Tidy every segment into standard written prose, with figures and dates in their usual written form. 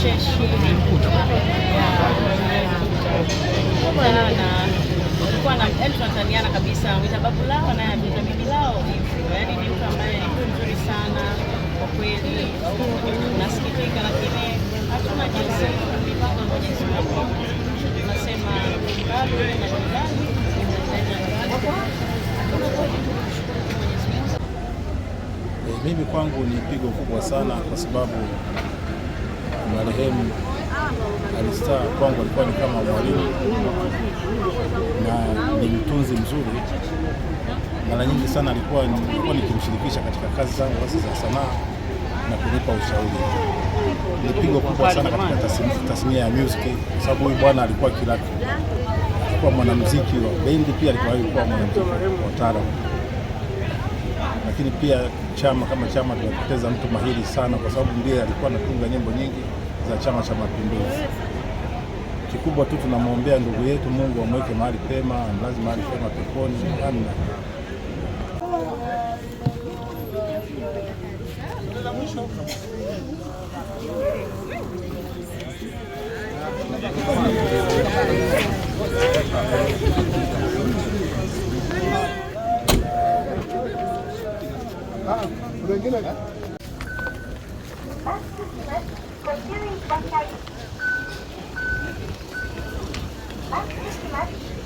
cheshi kwa na mtu tunataniana kabisa, mitababu lao na bibi lao hivyo. Yaani ni mtu ambaye ni mzuri sana kwa kweli, nasikitika lakini hatuna jinsi. Mipango ya Mwenyezi Mungu tunasema bado na shukrani. Mimi kwangu ni pigo kubwa sana kwa sababu marehemu Ali Star kwangu alikuwa ni kama mwalimu na ni mtunzi mzuri. Mara nyingi sana alikuwa nikimshirikisha katika kazi zangu za sanaa na kunipa ushauri. Ni pigo kubwa sana katika tasnia ya music kwa sababu huyu bwana alikuwa kila kitu. Alikuwa mwanamuziki wa bendi, pia alikuwa mwanamuziki wa taarabu. Lakini pia kama chama tumepoteza mtu mahiri sana kwa sababu ndiye alikuwa anatunga nyimbo nyingi za Chama cha Mapinduzi. Kikubwa tu tunamwombea ndugu yetu, Mungu amweke mahali pema, lazima mahali pema peponi. Amina.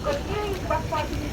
ご注意ください。